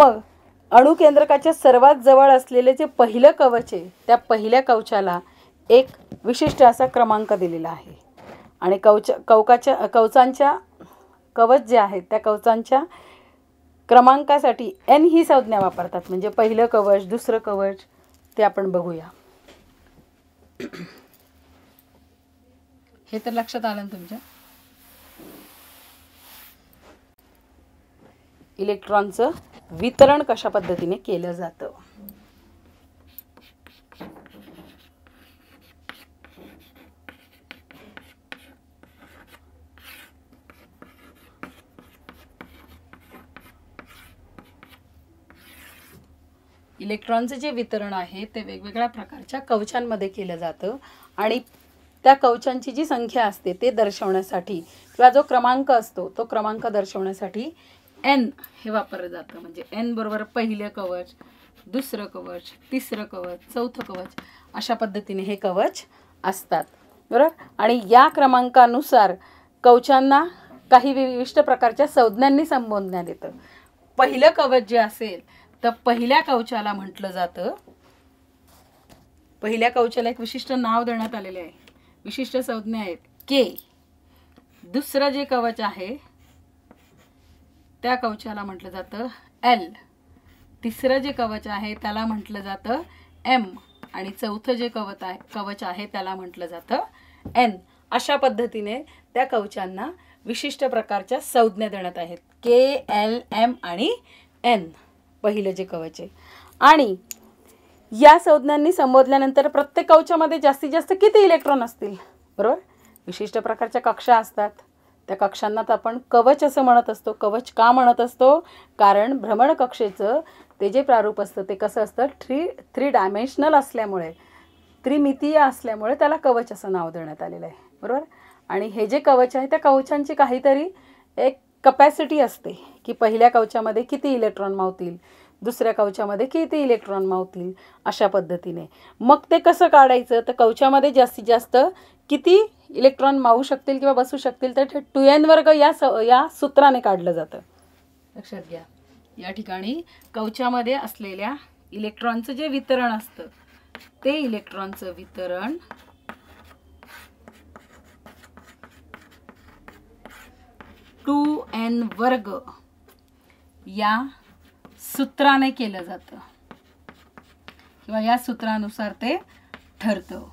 मग अणुकेंद्रकाच्या सर्वात जवळ असलेले जे पहिलं कवच आहे त्या पहिल्या कवचाला एक विशिष्ट असा क्रमांक दिलेला आहे आणि कवचांच्या कवच जे आहेत त्या कवचांच्या क्रमांकासाठी एन ही संज्ञा वापरतात. म्हणजे पहिलं कवच, दुसरं कवच ते आपण बघूया. हे तर लक्षात आलं ना तुमच्या. इलेक्ट्रॉनचं वितरण कशा पद्धतीने केलं जातं. इलेक्ट्रॉनचं जे वितरण आहे ते वेगवेगळ्या प्रकारच्या कवचांमध्ये केलं जातं आणि त्या कवचांची जी संख्या असते ते दर्शवण्यासाठी किंवा जो क्रमांक असतो तो क्रमांक दर्शवण्यासाठी एन हे वापरलं जातं. म्हणजे एन बरोबर पहिलं कवच, दुसरं कवच, तिसरं कवच, चौथं कवच अशा पद्धतीने हे कवच असतात. बरोबर. आणि या क्रमांकानुसार कवचांना काही विशिष्ट प्रकारच्या संज्ञांनी संबोधण्यात येतं. पहिलं कवच जे असेल तर पहिल्या कवचाला म्हटलं जातं, पहिल्या कवचाला एक विशिष्ट नाव देण्यात आलेले आहे, विशिष्ट संज्ञा आहेत के. दुसरं जे कवच आहे त्या कवचाला म्हटलं जातं एल. तिसरं जे कवच आहे त्याला म्हटलं जातं एम आणि चौथं जे कवच आहे त्याला म्हटलं जातं एन. अशा पद्धतीने त्या कवचांना विशिष्ट प्रकारच्या संज्ञा देण्यात आहेत. के, एल, एम आणि एन पहिलं जे कवच आहे. आणि या संज्ञांनी संबोधल्यानंतर प्रत्येक कवचामध्ये जास्तीत जास्त किती इलेक्ट्रॉन असतील. बरोबर. विशिष्ट प्रकारच्या कक्षा असतात. त्या कक्षांना तर आपण कवच असं म्हणत असतो. कवच का म्हणत असतो? कारण भ्रमण कक्षेचं ते जे प्रारूप असतं ते कसं असतं, थ्री डायमेन्शनल असल्यामुळे, त्रिमितीय असल्यामुळे त्याला कवच असं नाव देण्यात आलेलं आहे. बरोबर. आणि हे जे कवच आहे त्या कवचांची काहीतरी एक कपॅसिटी असते की पहिल्या कवचामध्ये किती इलेक्ट्रॉन मावतील, दुसऱ्या कवचामध्ये किती इलेक्ट्रॉन मावतील अशा पद्धतीने. मग ते कसं काढायचं तर कवचामध्ये जास्तीत जास्त किती इलेक्ट्रॉन मावू शकतील किंवा बसू शकतील तर 2n वर्ग या सूत्राने काढलं जातं. लक्षात घ्या. या ठिकाणी कवचामध्ये असलेल्या इलेक्ट्रॉनचं जे वितरण असतं ते इलेक्ट्रॉनचं वितरण 2n वर्ग या सूत्राने केलं जातं किंवा या सूत्रानुसार ते ठरतं.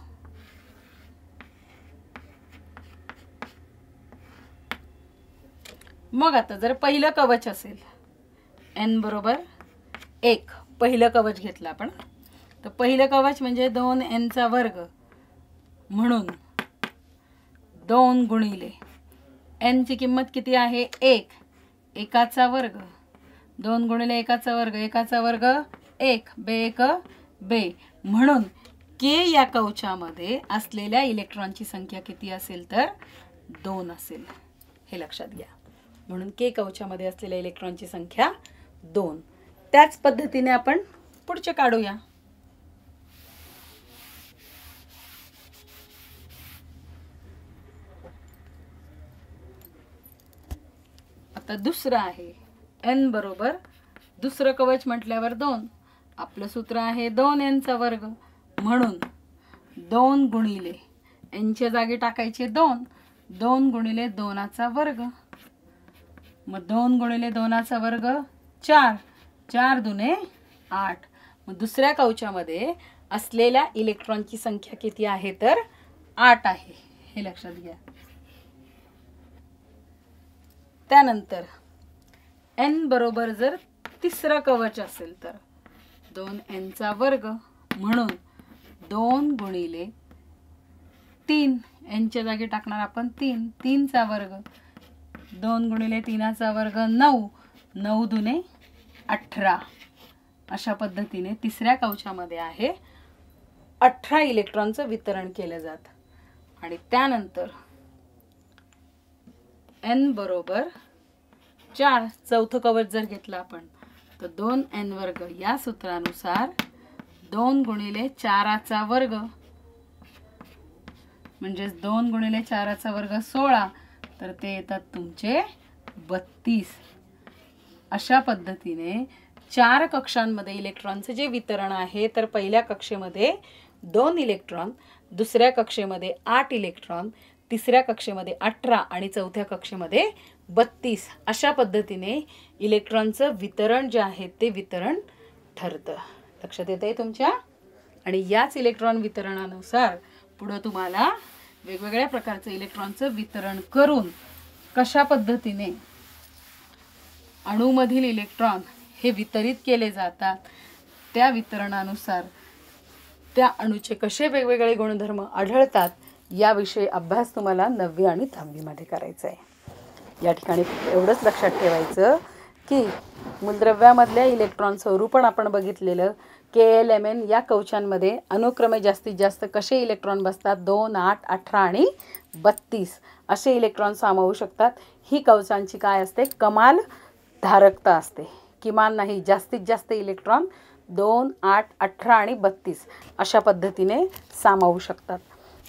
मग आता जर पहिलं कवच असेल एन बरोबर 1, पहिलं कवच घेतलं आपण तर पहिलं कवच म्हणजे 2n चा वर्ग म्हणून 2 गुणिले n ची किंमत किती आहे 1, 1 चा वर्ग, 2 गुणिले 1 चा वर्ग, 1 चा वर्ग 1, बे 1 बे. म्हणून के या कवचामध्ये असलेल्या इलेक्ट्रॉनची संख्या किती असेल तर 2 असेल. हे लक्षात घ्या. म्हणून के कवचामध्ये असलेल्या इलेक्ट्रॉनची संख्या 2. त्याच पद्धतीने आपण पुढचे काढूया. आता दुसरं आहे n बरोबर दुसरं कवच म्हटल्यावर 2. आपलं सूत्र आहे 2n चा वर्ग म्हणून 2 गुणिले n च्या जागी टाकायचे 2, 2 गुणिले 2 चा वर्ग, मग 2 गुणिले 2 चा वर्ग 4, 4 दुने 8. मग दुसऱ्या कवचामध्ये असलेल्या इलेक्ट्रॉनची संख्या किती आहे तर 8 आहे. हे लक्षात घ्या. त्यानंतर n बरोबर जर तिसरं कवच असेल तर 2n चा वर्ग म्हणून 2 गुणिले 3, n च्या जागी टाकणार आपण 3, 3 चा वर्ग, 2 गुणिले 3 चा वर्ग 9, 9 दुने 18. अशा पद्धतीने तिसऱ्या कवचामध्ये आहे 18 इलेक्ट्रॉनचं वितरण केलं जातं. आणि त्यानंतर n बरोबर 4, चौथं कवच जर घेतलं आपण तर 2n वर्ग या सूत्रानुसार 2 गुणिले 4 चा वर्ग म्हणजे 2 गुणिले 4 चा वर्ग 16, तर ते येतात तुमचे 32. अशा पद्धतीने 4 कक्षांमध्ये इलेक्ट्रॉनचे जे वितरण आहे, तर पहिल्या कक्षेमध्ये 2 इलेक्ट्रॉन, दुसऱ्या कक्षेमध्ये 8 इलेक्ट्रॉन, तिसऱ्या कक्षेमध्ये 18 आणि चौथ्या कक्षेमध्ये 32 अशा पद्धतीने इलेक्ट्रॉनचं वितरण जे आहे ते वितरण ठरतं. लक्षात येतंय तुमच्या? आणि याच इलेक्ट्रॉन वितरणानुसार पुढे तुम्हाला वेगवेगळ्या प्रकारचं इलेक्ट्रॉनचं वितरण करून कशा पद्धतीने अणूमधील इलेक्ट्रॉन हे वितरित केले जातात, त्या वितरणानुसार त्या अणूचे कसे वेगवेगळे गुणधर्म आढळतात याविषयी अभ्यास तुम्हाला 9वी आणि 10वी मध्ये करायचा आहे. या ठिकाणी एवढंच लक्षात ठेवायचं की मूलद्रव्यामधल्या इलेक्ट्रॉन स्वरूपण आपण बघितलेलं. KLMN या कवचांमध्ये अनुक्रमे जास्तीत जास्त कसे इलेक्ट्रॉन बसतात? 2, 8, 18 आणि 32 असे इलेक्ट्रॉन सामावू शकतात. ही कवचांची काय असते? कमाल धारकता असते. किमान नाही, जास्तीत जास्त इलेक्ट्रॉन 2, 8, 18 आणि 32 अशा पद्धतीने सामावू शकतात.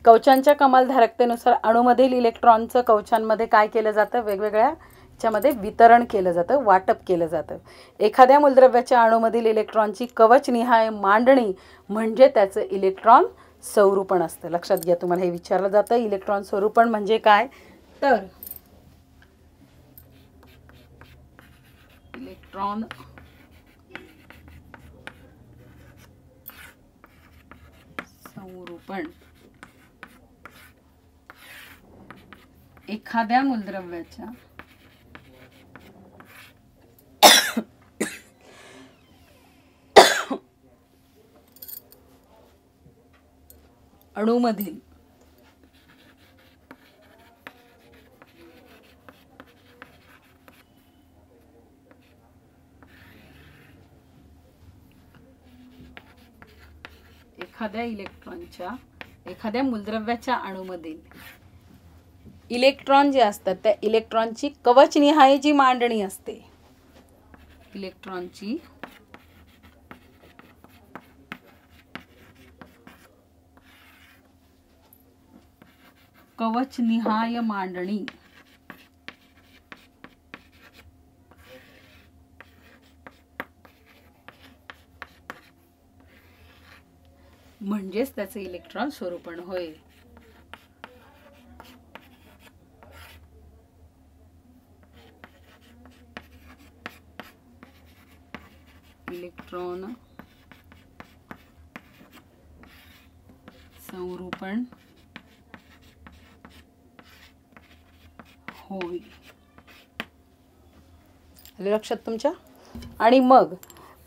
कवचांच्या कमाल धारकतेनुसार अणूमधील इलेक्ट्रॉनचं कवचांमध्ये काय केलं जातं? वेगवेगळ्या च्यामध्ये वितरण केलं जातं, वाटप केलं जातं. एखाद्या मूलद्रव्याच्या अणूमधील इलेक्ट्रॉनची कवचनिहाय मांडणी म्हणजे त्याचं इलेक्ट्रॉन स्वरूपण असतं. लक्षात घ्या, तुम्हाला हे विचारलं जातं इलेक्ट्रॉन स्वरूपण म्हणजे काय? तर इलेक्ट्रॉन स्वरूपण एखाद्या मूलद्रव्याच्या अणूमधील एखाद्या मूलद्रव्याच्या अणूमधील इलेक्ट्रॉन जे असतात त्या इलेक्ट्रॉनची कवचनिहाय जी मांडणी असते, इलेक्ट्रॉनची कवचनिहाय मांडणी म्हणजेच त्याचे इलेक्ट्रॉन स्वरूपण होय. इलेक्ट्रॉन स्वरूपण होय. लक्षात तुमच्या? आणि मग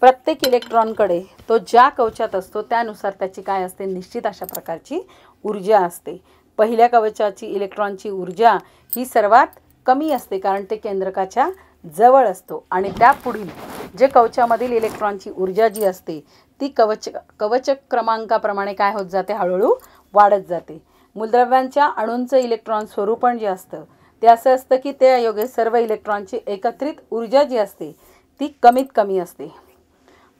प्रत्येक इलेक्ट्रॉनकडे तो ज्या कवचात असतो त्यानुसार त्याची काय असते? निश्चित अशा प्रकारची ऊर्जा असते. पहिल्या कवचाची इलेक्ट्रॉनची ऊर्जा ही सर्वात कमी असते कारण ते केंद्रकाच्या जवळ असतो आणि त्यापुढील जे कवचामधील इलेक्ट्रॉनची ऊर्जा जी असते ती कवच क्रमांकाप्रमाणे काय होत जाते? हळूहळू वाढत जाते. मूलद्रव्यांच्या अणूंचं इलेक्ट्रॉन स्वरूपण जे असतं ते असं असतं की त्या योगे सर्व इलेक्ट्रॉनची एकत्रित ऊर्जा जी असते ती कमीत कमी असते.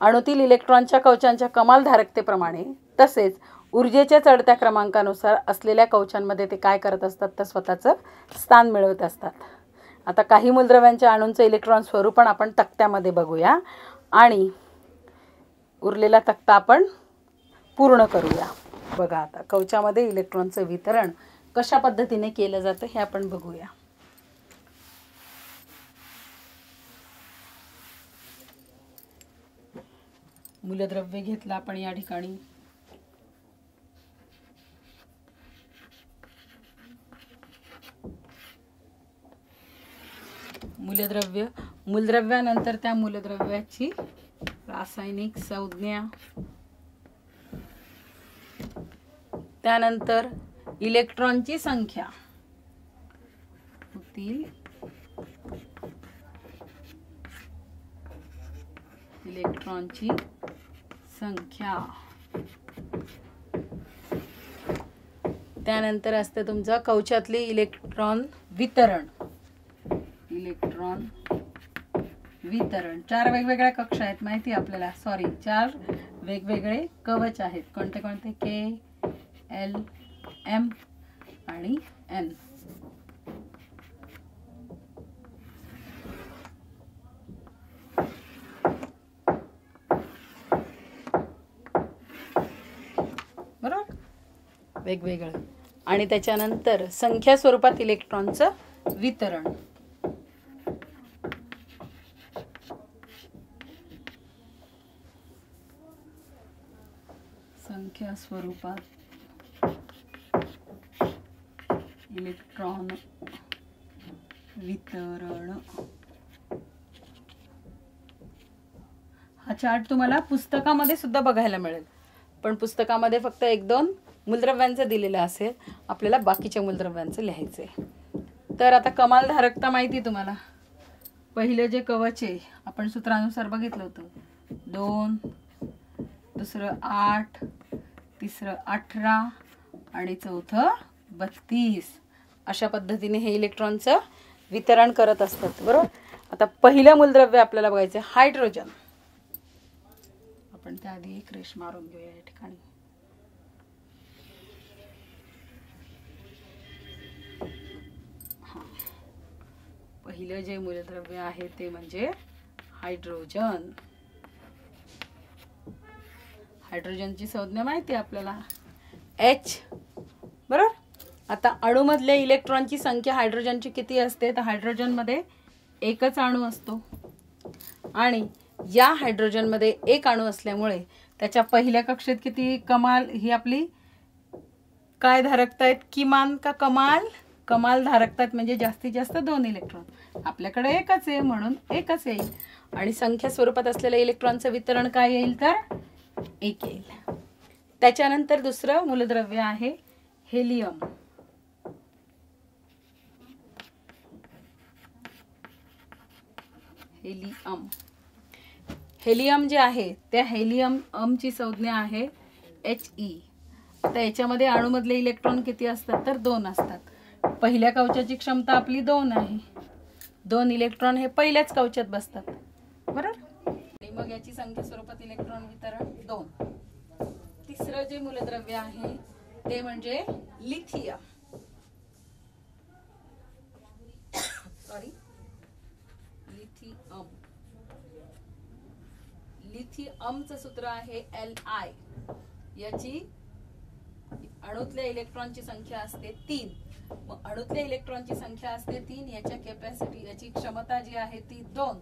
अणूतील इलेक्ट्रॉनच्या कवचांच्या कमाल धारकतेप्रमाणे तसेच ऊर्जेच्या चढत्या क्रमांकानुसार असलेल्या कवचांमध्ये ते काय करत असतात? तर स्वतःचं स्थान मिळवत असतात. आता काही मूलद्रव्यांच्या अणूंचं इलेक्ट्रॉन स्वरूपण आपण तक्त्यामध्ये बघूया आणि उरलेला तक्ता आपण पूर्ण करूया. बघा, आता कवचामध्ये इलेक्ट्रॉनचं वितरण कशा पद्धतीने केलं जातं हे आपण बघूया. मूलद्रव्य घेतलं आपण या ठिकाणी. मूलद्रव्यानंतर त्या मूलद्रव्याची रासायनिक संज्ञा, त्यानंतर इलेक्ट्रॉनची संख्या होती, इलेक्ट्रॉनची संख्या, त्यानंतर असते तुमचा कवचातले इलेक्ट्रॉन वितरण. इलेक्ट्रॉन वितरण 4 वेगवेगळ्या कक्षा आहेत माहिती आपल्याला. 4 वेगवेगळे कवच आहेत. कोणते कोणते? K, L, M आणि N. वेगवेगळं. आणि त्याच्यानंतर संख्या स्वरूपात इलेक्ट्रॉनचं वितरण. संख्या स्वरूपात इलेक्ट्रॉन वितरण. हा चार्ट तुम्हाला पुस्तकामध्ये सुद्धा बघायला मिळेल, पण पुस्तकामध्ये फक्त 1-2 मूलद्रव्यांचं दिलेलं असेल, आपल्याला बाकीच्या मूलद्रव्यांचं लिहायचं आहे. तर आता कमाल धारकता माहिती तुम्हाला. पहिलं जे कवच आहे आपण सूत्रानुसार बघितलं होतं, 2, दुसरं 8, तिसरं 18 आणि चौथं 32. अशा पद्धतीने हे इलेक्ट्रॉनचं वितरण करत असतात, बरोबर. आता पहिलं मूलद्रव्य आपल्याला बघायचं आहे हायड्रोजन. आपण त्याआधी एक रेष मारून घेऊया या ठिकाणी. पहिलं जे मूलद्रव्य आहे ते म्हणजे हायड्रोजन. हायड्रोजनची संज्ञा माहिती आहे आपल्याला, H, बरोबर. आता अणूमधल्या इलेक्ट्रॉनची संख्या हायड्रोजनची किती असते, तर हायड्रोजनमध्ये एकच अणू असतो आणि या हायड्रोजनमध्ये एक अणू असल्यामुळे त्याच्या पहिल्या कक्षेत किती कमाल, ही आपली काय धारकता आहेत, किमान का कमाल, कमाल धारकता म्हणजे जास्तीत जास्त 2 इलेक्ट्रॉन. आपल्याकडे एकच आहे म्हणून एकच येईल. आणि संख्या स्वरूपात असलेल्या इलेक्ट्रॉनचं वितरण काय येईल, तर 1 येईल. त्याच्यानंतर दुसरं मूलद्रव्य आहे हेलियम. हेलियम. हेलियम जे आहे त्या हेलियमची संज्ञा आहे He. आता याच्यामध्ये अणूमधले इलेक्ट्रॉन किती असतात, तर 2 असतात. पहिल्या कवचाची क्षमता आपली 2 आहे. 2 इलेक्ट्रॉन हे पहिल्याच कवचात बसतात, बरोबर. आणि मग याची संख्या स्वरूपात इलेक्ट्रॉन वितरण 2. तिसरं जे मूलद्रव्य आहे ते म्हणजे लिथियम. लिथियम. लिथियमचं सूत्र आहे Li. याची अणूतल्या इलेक्ट्रॉनची संख्या असते 3. मग अणूतल्या इलेक्ट्रॉनची संख्या असते 3, याच्या कॅपॅसिटी, याची क्षमता जी आहे ती 2.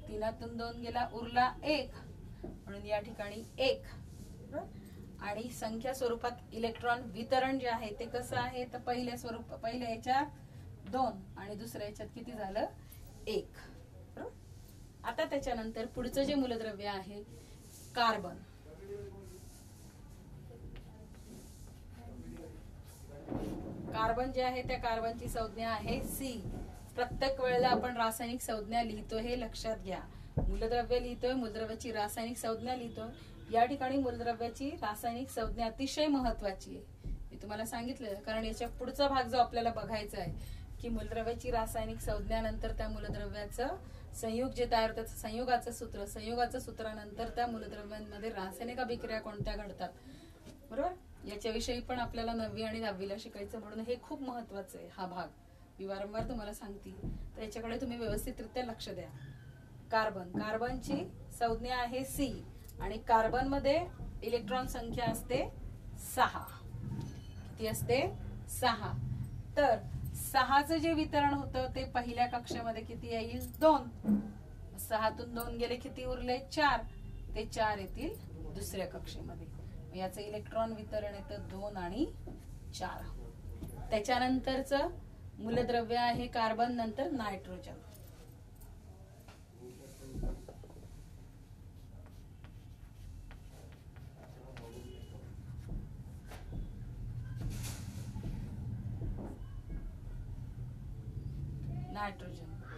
3तून 2 गेला, उरला 1, म्हणून या ठिकाणी 1. आणि संख्या स्वरूपात इलेक्ट्रॉन वितरण जे आहे ते कसं आहे, तर पहिल्या याच्यात 2 आणि दुसऱ्या याच्यात किती झालं, 1. आता त्याच्यानंतर पुढचं जे मूलद्रव्य आहे कार्बन. कार्बन जे आहे त्या कार्बनची संज्ञा आहे C. प्रत्येक वेळेला आपण रासायनिक संज्ञा लिहितो हे लक्षात घ्या. मूलद्रव्य लिहितोय, मूलद्रव्याची रासायनिक संज्ञा लिहितोय. या ठिकाणी मूलद्रव्याची रासायनिक संज्ञा अतिशय महत्वाची आहे. मी तुम्हाला सांगितलं, कारण याच्या पुढचा भाग जो आपल्याला बघायचा आहे की मूलद्रव्याची रासायनिक संज्ञानंतर त्या मूलद्रव्याचं संयुग जे तयार होतं, संयुगाचं सूत्रानंतर त्या मूलद्रव्यांमध्ये रासायनिक अभिक्रिया कोणत्या घडतात, बरोबर. याच्याविषयी पण आपल्याला 9वी आणि 10वीला शिकायचं, म्हणून हे खूप महत्वाचं आहे. हा भाग मी वारंवार तुम्हाला सांगते, तर याच्याकडे तुम्ही व्यवस्थितरित्या लक्ष द्या. कार्बनची संज्ञा आहे C आणि कार्बन मध्ये इलेक्ट्रॉन संख्या असते 6. किती असते, 6. तर 6चं जे वितरण होतं ते पहिल्या कक्षेमध्ये किती येईल, 2. 6तून 2 गेले, किती उरले, 4. ते 4 येतील दुसऱ्या कक्षेमध्ये. याचं इलेक्ट्रॉन वितरण येतं 2 आणि 4. त्याच्यानंतरचं मूलद्रव्य आहे कार्बन, नंतर नायट्रोजन.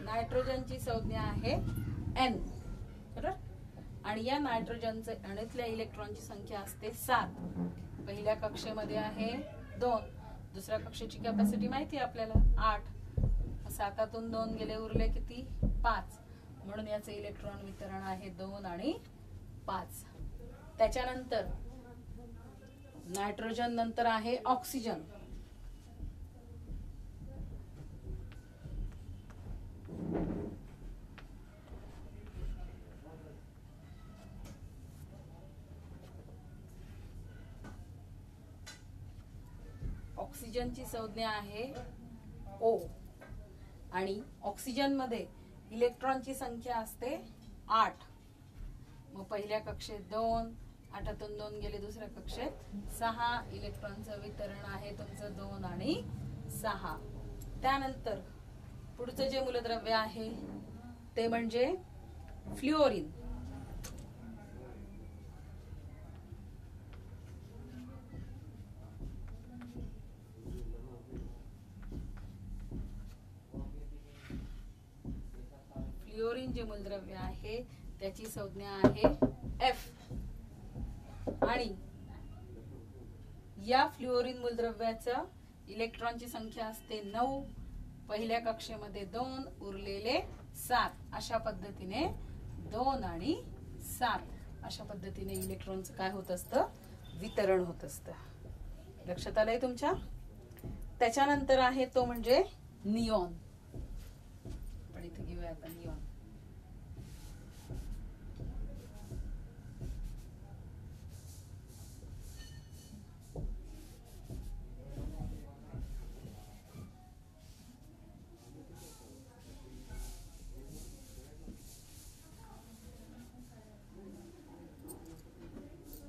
नायट्रोजनची संज्ञा आहे N, बरोबर. आणि या नायट्रोजनचे अणूतल्या इलेक्ट्रॉनची संख्या असते 7. पहिल्या कक्षेमध्ये आहे 2, दुसऱ्या कक्षेची कॅपॅसिटी माहिती आहे आपल्याला 8. 7तून 2 गेले, उरले किती, 5. म्हणून याचे इलेक्ट्रॉन वितरण आहे 2 आणि 5. त्याच्यानंतर नायट्रोजन नंतर आहे ऑक्सिजन. ऑक्सिजनची संज्ञा आहे O आणि ऑक्सिजन मध्ये इलेक्ट्रॉनची संख्या असते 8. मग पहिल्या कक्षेत 2, 8तून 2 गेले दुसऱ्या कक्षेत 6 इलेक्ट्रॉनचं वितरण आहे तुमचं 2 आणि 6. त्यानंतर पुढचं जे मूलद्रव्य आहे ते म्हणजे फ्लुओरिन. फ्लुओरिन जे मूलद्रव्य आहे त्याची संज्ञा आहे F आणि या फ्लुओरिन मूलद्रव्याचं इलेक्ट्रॉनची संख्या असते 9. पहिल्या कक्षेमध्ये 2 उरलेले 7. अशा पद्धतीने 2 आणि 7 अशा पद्धतीने इलेक्ट्रॉनचं काय होत असतं, वितरण होत असतं. लक्षात आलंय तुमच्या? त्याच्यानंतर आहे तो म्हणजे निऑन. पण इथे घेऊया आता निऑन.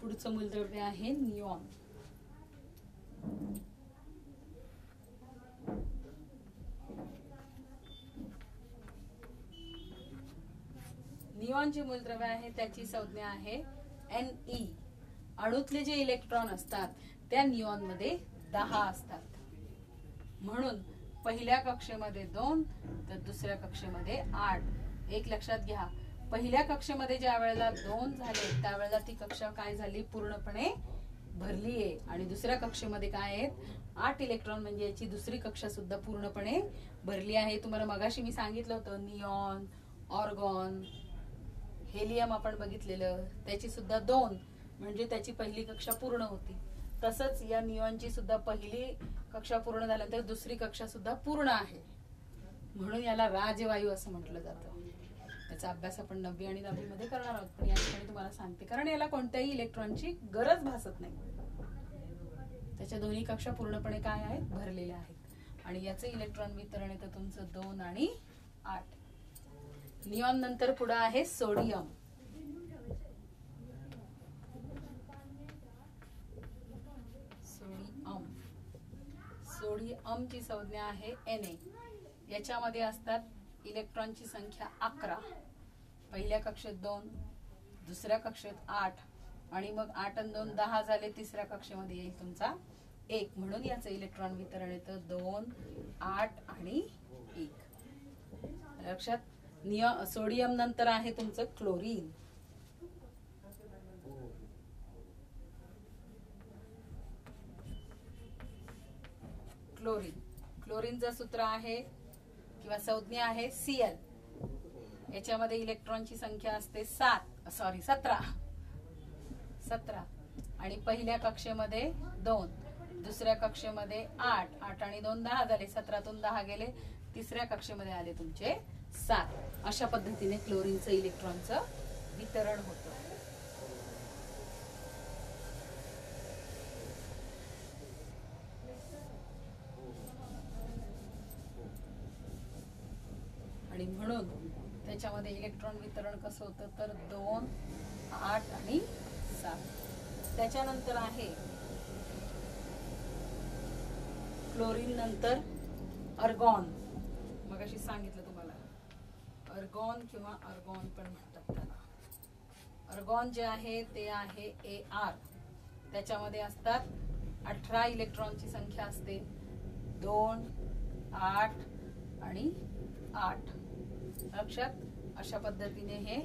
पुढचं मूलद्रव्य आहे निऑन. निऑन जे मूलद्रव्य आहे त्याची संज्ञा आहे Ne. अणूतले जे इलेक्ट्रॉन असतात त्या निऑन मध्ये 10 असतात. म्हणून पहिल्या कक्षेमध्ये 2 तर दुसऱ्या कक्षेमध्ये 8. एक लक्षात घ्या, पहिल्या कक्षेमध्ये ज्या वेळेला 2 झाले त्यावेळेला ती कक्षा काय झाली, पूर्णपणे भरली आहे. आणि दुसऱ्या कक्षेमध्ये काय आहेत 8 इलेक्ट्रॉन, म्हणजे याची दुसरी कक्षा सुद्धा पूर्णपणे भरली आहे. तुम्हाला मगाशी मी सांगितलं होतं निऑन, ऑर्गॉन, हेलियम आपण बघितलेलं, त्याची सुद्धा 2 म्हणजे त्याची पहिली कक्षा पूर्ण होती. तसंच या निऑनची सुद्धा पहिली कक्षा पूर्ण झाल्यानंतर दुसरी कक्षा सुद्धा पूर्ण आहे. म्हणून याला राजवायू असं म्हटलं जातं. त्याचा अभ्यास आपण 9वी आणि 10वी मध्ये करणार आहोत, पण या ठिकाणी तुम्हाला सांगते कारण याला कोणत्याही इलेक्ट्रॉनची गरज भासत नाही. त्याच्या दोन्ही कक्षा पूर्णपणे काय आहेत, भरलेल्या आहेत. आणि याचं इलेक्ट्रॉन वितरण येतं तुमचं 2 आणि 8. निऑन नंतर पुढे आहे सोडियम. सोडियमची संज्ञा आहे Na. याच्यामध्ये असतात इलेक्ट्रॉनची संख्या 11. पहिल्या कक्षेत 2, दुसऱ्या कक्षेत 8 आणि मग 8 आणि 2 10 झाले. तिसऱ्या कक्षेमध्ये येईल तुमचा 1. म्हणून याचं इलेक्ट्रॉन वितरण येतं 2, 8 आणि 1. लक्षात? सोडियम नंतर आहे तुमचं क्लोरीन. क्लोरीनचं सूत्र आहे किंवा संज्ञा आहे Cl. याच्यामध्ये इलेक्ट्रॉनची संख्या असते 17 आणि पहिल्या कक्षेमध्ये 2, दुसऱ्या कक्षेमध्ये 8 आणि 2 10 झाले. 17तून 10 गेले. तिसऱ्या कक्षेमध्ये आले तुमचे 7. अशा पद्धतीने क्लोरीनचं इलेक्ट्रॉनचं वितरण होतं. आणि म्हणून त्याच्यामध्ये इलेक्ट्रॉन वितरण कसं होतं तर 2, 8 आणि 7. त्याच्यानंतर आहे क्लोरीन नंतर अर्गॉन. मग अशी सांगितलं तुम्हाला, अर्गॉन किंवा अर्गॉन पण म्हणतात त्याला. अर्गॉन जे आहे ते आहे Ar. त्याच्यामध्ये असतात 18 इलेक्ट्रॉनची संख्या असते 2, 8 आणि 8. लक्षात? अशा पद्धतीने हे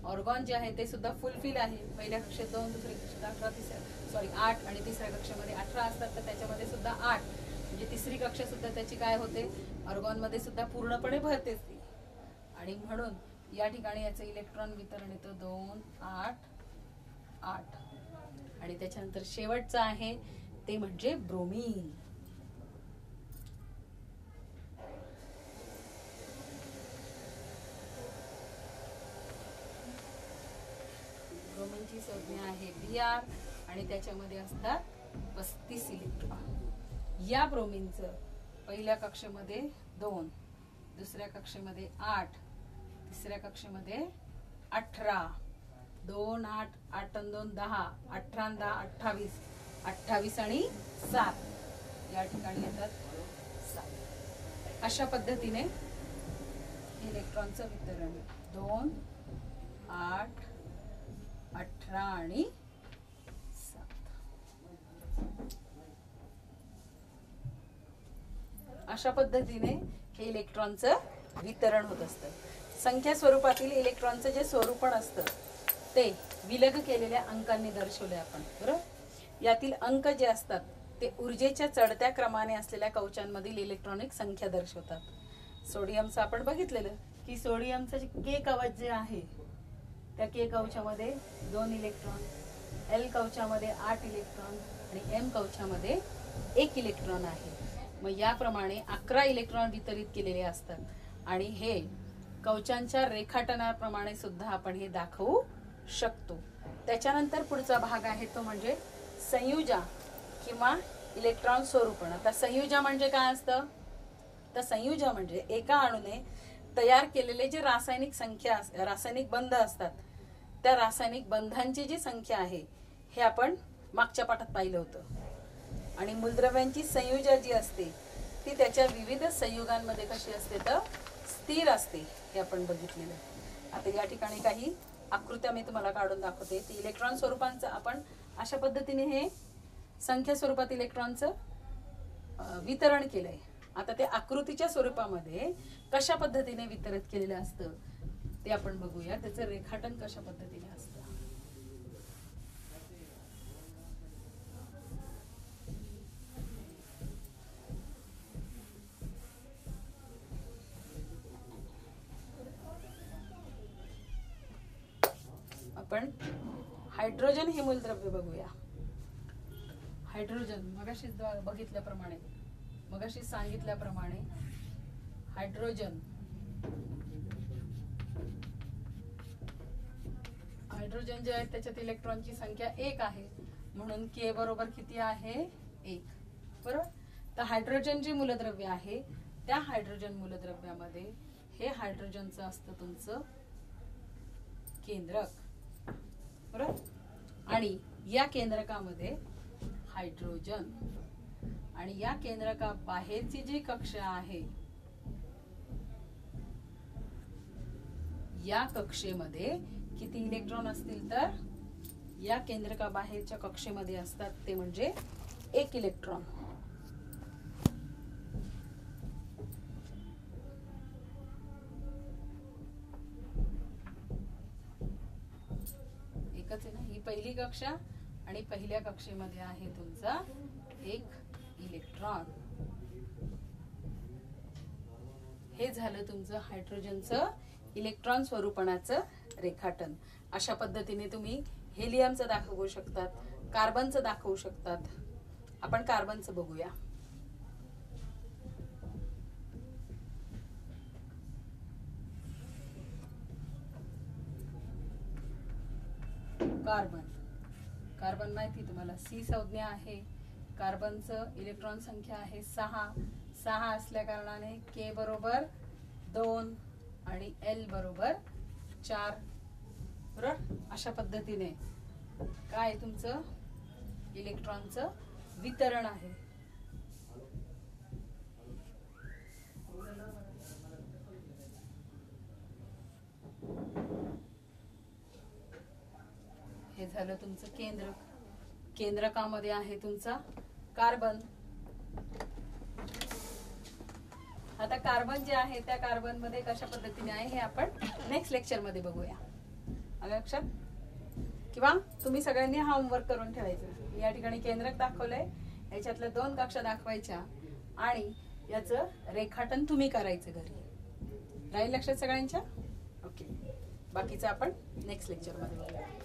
ऑर्गॉन जे आहे ते सुद्धा फुलफिल आहे. पहिल्या कक्षेत 2, दुसऱ्या कक्षेत 8 आणि तिसऱ्या कक्षेमध्ये 18 असतात. तर त्याच्यामध्ये सुद्धा 8 म्हणजे तिसरी कक्षा सुद्धा त्याची काय होते, ऑर्गॉन मध्ये सुद्धा पूर्णपणे भरतेच ती. आणि म्हणून या ठिकाणी याचं इलेक्ट्रॉन वितरण येतं 2, 8, 8. आणि त्याच्यानंतर शेवटचं आहे ते म्हणजे ब्रोमीन. ब्रोमीनची संज्ञा आहे Br आणि त्याच्यामध्ये असतात 35 इलेक्ट्रॉन. या ब्रोमिनचं पहिल्या कक्षेमध्ये 2, दुसऱ्या कक्षेमध्ये 8, तिसऱ्या कक्षेमध्ये 18, 2 8 8 आणि 2 10, 18 आणि 10 28, 28 आणि 7 या ठिकाणी येतात 7. अशा पद्धतीने इलेक्ट्रॉनचं वितरण 2 8 18 आणि 7. अशा पद्धतीने हे इलेक्ट्रॉनचं वितरण होत असतं. संख्या स्वरूपातील इलेक्ट्रॉनचं जे स्वरूपण असतं ते विलग केलेल्या अंकांनी दर्शवले आपण, बरोबर. यातील अंक जे असतात ते ऊर्जेच्या चढत्या क्रमाने असलेल्या कवचांमधील इलेक्ट्रॉनिक संख्या दर्शवतात. सोडियमचं आपण बघितलेलं की सोडियमचं के कवच जे आहे त्या के कवचामध्ये 2 इलेक्ट्रॉन, एल कवचामध्ये 8 इलेक्ट्रॉन आणि एम कवचामध्ये 1 इलेक्ट्रॉन आहे. मग याप्रमाणे 11 इलेक्ट्रॉन वितरित केलेले असतात आणि हे कवचांच्या रेखाटनाप्रमाणे सुद्धा आपण हे दाखवू शकतो. त्याच्यानंतर पुढचा भाग आहे तो म्हणजे संयुजा किंवा इलेक्ट्रॉन स्वरूपण. आता संयुजा म्हणजे काय असतं, तर संयुजा म्हणजे एका अणूने तयार केलेले जे रासायनिक बंध असतात त्या रासायनिक बंधांची जी संख्या आहे हे आपण मागच्या पाठात पाहिलं होतं. आणि मूलद्रव्यांची संयुजा जी असते ती त्याच्या विविध संयुगांमध्ये कशी असते तर स्थिर असते, हे आपण बघितलेलं. आता या ठिकाणी काही आकृत्या मी तुम्हाला काढून दाखवते. ती इलेक्ट्रॉन स्वरूपांचं आपण अशा पद्धतीने हे संख्या स्वरूपात इलेक्ट्रॉनचं वितरण केलंय. आता ते आकृतीच्या स्वरूपामध्ये कशा पद्धतीने वितरित केलेलं असतं ते आपण बघूया. त्याचं रेखाटन कशा पद्धतीने असतं. आपण हायड्रोजन हे मूलद्रव्य बघूया. हायड्रोजन मगाशी बघितल्याप्रमाणे, मगाशी सांगितल्याप्रमाणे हायड्रोजन जे आहे त्याच्यात इलेक्ट्रॉनची संख्या 1 आहे म्हणून के बरोबर किती आहे 1, बरोबर. तर हायड्रोजन जे मूलद्रव्य आहे त्या हायड्रोजन मूलद्रव्यामध्ये हे हायड्रोजनचं असतं तुमचं केंद्रक, बरोबर. आणि या केंद्रकामध्ये हायड्रोजन आणि या केंद्रका बाहेरची जी कक्षा आहे या कक्षेमध्ये किती इलेक्ट्रॉन असतील तर या केंद्रका बाहेरच्या कक्षेमध्ये असतात ते म्हणजे 1 इलेक्ट्रॉन. एकच आहे ना, ही पहिली कक्षा आणि पहिल्या कक्षेमध्ये आहे तुमचा 1 इलेक्ट्रॉन. हे झालं तुमचं हायड्रोजनचं इलेक्ट्रॉन स्वरूपणाचं रेखाटन. अशा पद्धतीने तुम्ही हेलियमचं दाखवू शकतात, कार्बनचं दाखवू शकतात. आपण कार्बनचं बघूया. कार्बन माहिती तुम्हाला सी संज्ञा आहे. कार्बनचं इलेक्ट्रॉन संख्या आहे 6 असल्या कारणाने के बरोबर 2 आणि एल बरोबर 4, बरोबर. अशा पद्धतीने काय तुमचं इलेक्ट्रॉनचं वितरण आहे. हे झालं तुमचं केंद्रकामध्ये आहे तुमचा कार्बन. आता कार्बन जे आहे त्या कार्बन मध्ये कशा पद्धतीने आहे हे आपण नेक्स्ट लेक्चर मध्ये बघूया. आलं लक्षात? किंवा तुम्ही सगळ्यांनी हा होमवर्क करून ठेवायचं. या ठिकाणी केंद्रक दाखवलंय, याच्यातल्या 2 कक्षा दाखवायच्या आणि याचं रेखाटन तुम्ही करायचं घरी. राहील लक्षात सगळ्यांच्या? ओके. बाकीचं आपण नेक्स्ट लेक्चर मध्ये बघूया.